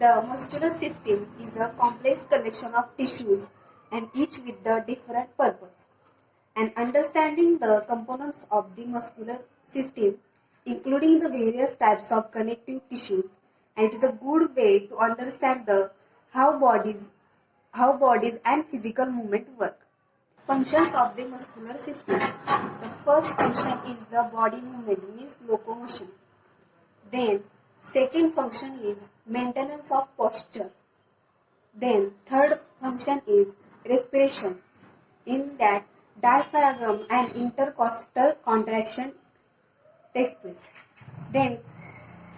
The muscular system is a complex collection of tissues and each with the different purpose. And understanding the components of the muscular system, including the various types of connective tissues, and it is a good way to understand the how bodies and physical movement work. Functions of the muscular system. The first function is the body movement, means locomotion. Then second function is maintenance of posture. Then third function is respiration. In that diaphragm and intercostal contraction takes place. Then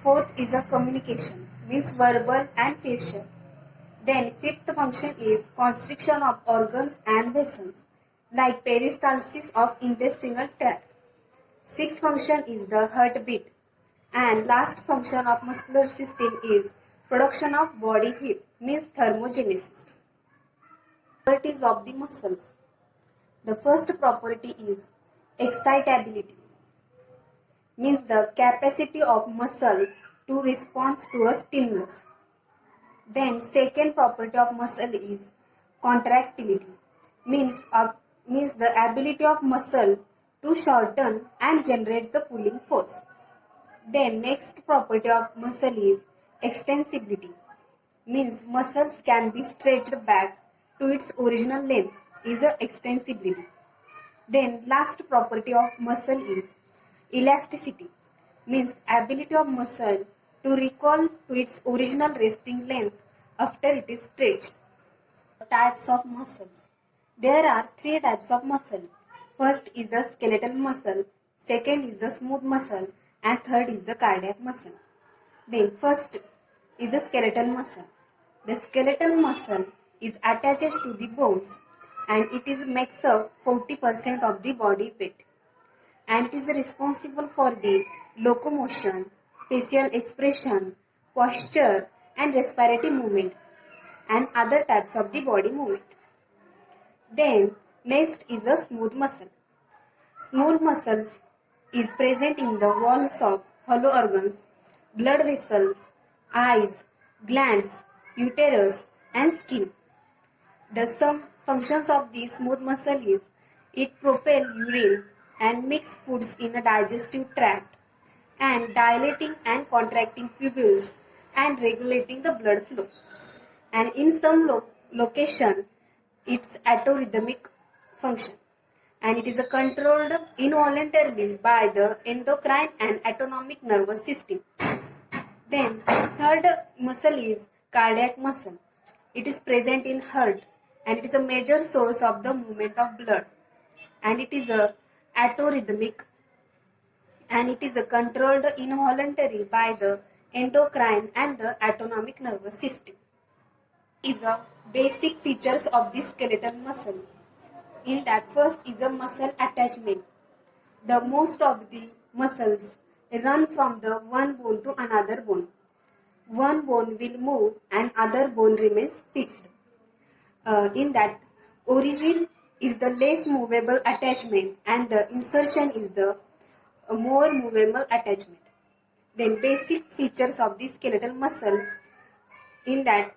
fourth is a communication, means verbal and facial. Then fifth function is constriction of organs and vessels, like peristalsis of intestinal tract. Sixth function is the heartbeat. And last function of muscular system is production of body heat, means thermogenesis. Properties of the muscles. The first property is excitability, means the capacity of muscle to respond to a stimulus. Then second property of muscle is contractility, means the ability of muscle to shorten and generate the pulling force. Then next property of muscle is extensibility, means muscles can be stretched back to its original length is a extensibility. Then last property of muscle is elasticity, means ability of muscle to recall to its original resting length after it is stretched. Types of muscles. There are three types of muscle. First is the skeletal muscle, second is the smooth muscle, and third is the cardiac muscle. Then first is the skeletal muscle. The skeletal muscle is attached to the bones and it is makes up 40% of the body weight, and it is responsible for the locomotion, facial expression, posture and respiratory movement and other types of the body movement. Then next is the smooth muscle. Smooth muscles is present in the walls of hollow organs, blood vessels, eyes, glands, uterus and skin. The some functions of the smooth muscle is it propel urine and mix foods in a digestive tract and dilating and contracting pupils and regulating the blood flow. And in some location it's autorhythmic function, and it is controlled involuntarily by the endocrine and autonomic nervous system. Then third muscle is cardiac muscle. It is present in heart and it is a major source of the movement of blood, and it is autorhythmic and it is controlled involuntarily by the endocrine and the autonomic nervous system. Is the basic features of the skeletal muscle. In that first is a muscle attachment. The most of the muscles run from the one bone to another bone. One bone will move and other bone remains fixed. In that origin is the less movable attachment and the insertion is the more movable attachment. Then basic features of the skeletal muscle. In that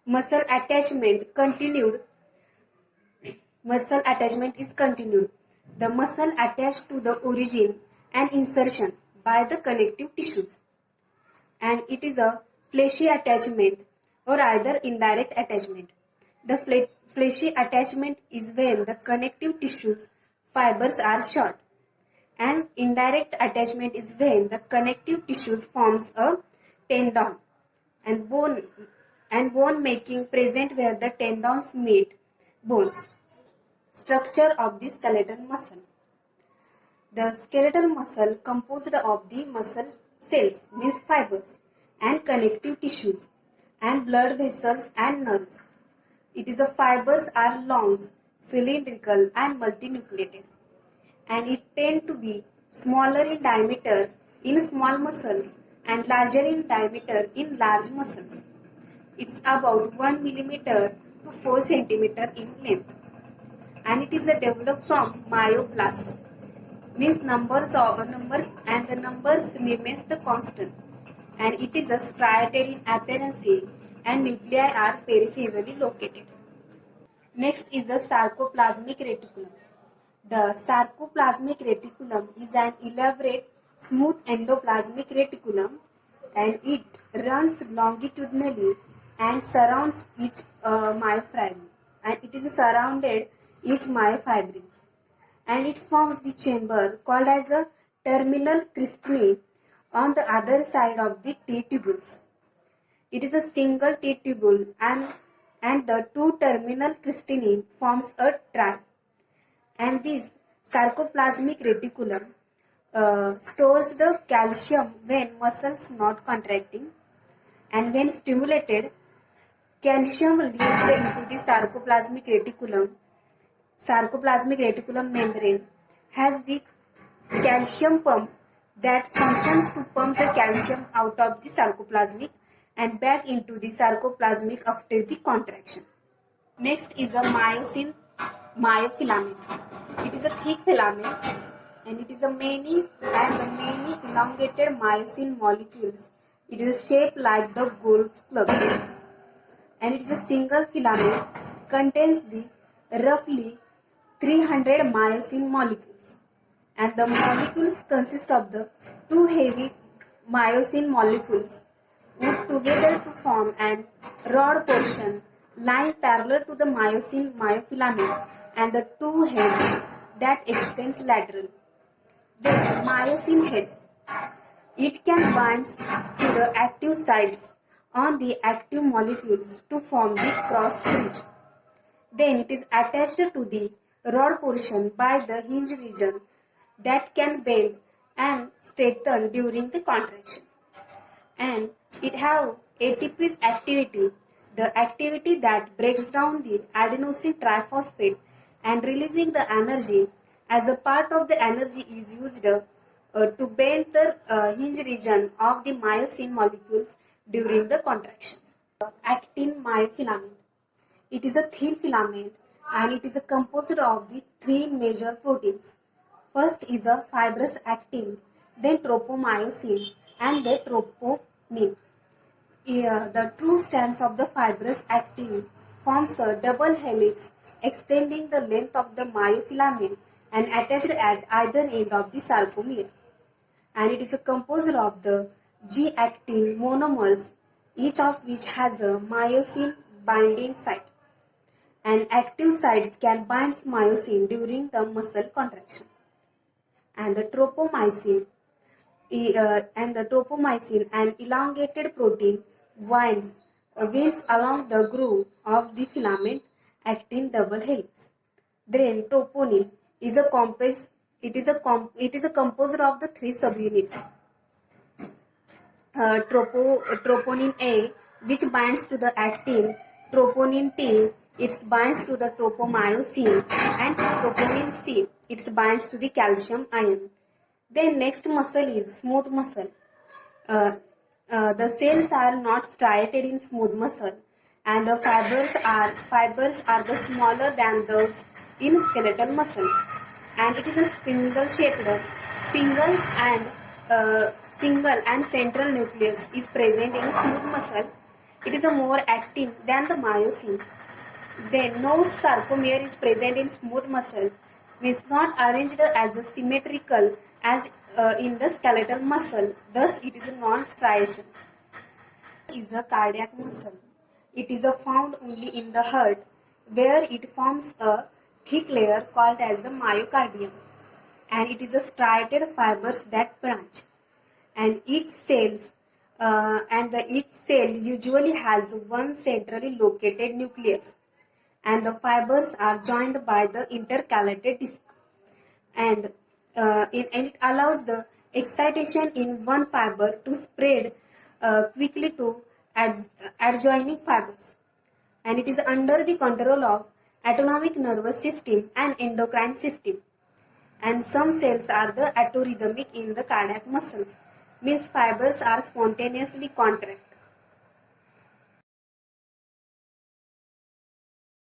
muscle attachment is continued. The muscle attached to the origin and insertion by the connective tissues, and it is a fleshy attachment or either indirect attachment. The fleshy attachment is when the connective tissues fibers are short, and indirect attachment is when the connective tissues forms a tendon and bone making present where the tendons meet bones. Structure of the skeletal muscle. The skeletal muscle composed of the muscle cells, means fibers, and connective tissues, and blood vessels and nerves. It is the fibers are long, cylindrical and multinucleated, and it tend to be smaller in diameter in small muscles and larger in diameter in large muscles. It's about 1 millimeter to 4 centimeter in length, and it is developed from myoblasts, means numbers and the numbers remains the constant. and it is a striated in appearance and nuclei are peripherally located. Next is the sarcoplasmic reticulum. The sarcoplasmic reticulum is an elaborate, smooth endoplasmic reticulum, and it runs longitudinally and surrounds each myofibril, and it is surrounded each myofibril, and it forms the chamber called as a terminal cristae on the other side of the T tubules. It is a single T tubule, and the two terminal cristae forms a trad. And this sarcoplasmic reticulum stores the calcium when muscles not contracting, and when stimulated, calcium released into the sarcoplasmic reticulum membrane has the calcium pump that functions to pump the calcium out of the sarcoplasmic and back into the sarcoplasmic after the contraction. Next is a myofilament. It is a thick filament, and it is a many elongated myosin molecules. It is shaped like the golf clubs, and it is a single filament contains the roughly 300 myosin molecules, and the molecules consist of the two heavy myosin molecules put together to form an rod portion lying parallel to the myofilament and the two heads that extends lateral. Then myosin heads. It can bind to the active sites on the active molecules to form the cross bridge. Then it is attached to the rod portion by the hinge region that can bend and straighten during the contraction. And it have ATP's activity, the activity that breaks down the adenosine triphosphate and releasing the energy. As a part of the energy is used to bend the hinge region of the myosin molecules during the contraction. Actin myofilament. It is a thin filament, and it is composed of the three major proteins. First is a fibrous actin, then tropomyosin, and then troponin. The true strands of the fibrous actin forms a double helix extending the length of the myofilament and attached at either end of the sarcomere. And it is composed of the G-actin monomers, each of which has a myosin binding site. And active sites can bind myosin during the muscle contraction. And the tropomyosin, an elongated protein, winds along the groove of the filament actin double helix. Then troponin is composed of the three subunits. Troponin A, which binds to the actin, troponin T, it binds to the tropomyosin, and troponin C, it binds to the calcium ion. Then next muscle is smooth muscle. The cells are not striated in smooth muscle, and the fibers are the smaller than those in skeletal muscle, and it is a spindle-shaped single and central nucleus is present in smooth muscle. It is more actin than the myosin. Then no sarcomere is present in smooth muscle, means not arranged as symmetrical as in the skeletal muscle. Thus, it is a non-striation. Is a cardiac muscle. It is found only in the heart, where it forms a thick layer called as the myocardium, and it is a striated fibers that branch. And each cell usually has one centrally located nucleus, and the fibers are joined by the intercalated disc, and it allows the excitation in one fiber to spread quickly to adjoining fibers, and it is under the control of autonomic nervous system and endocrine system. And some cells are the atorhythmic in the cardiac muscles, means fibers are spontaneously contract,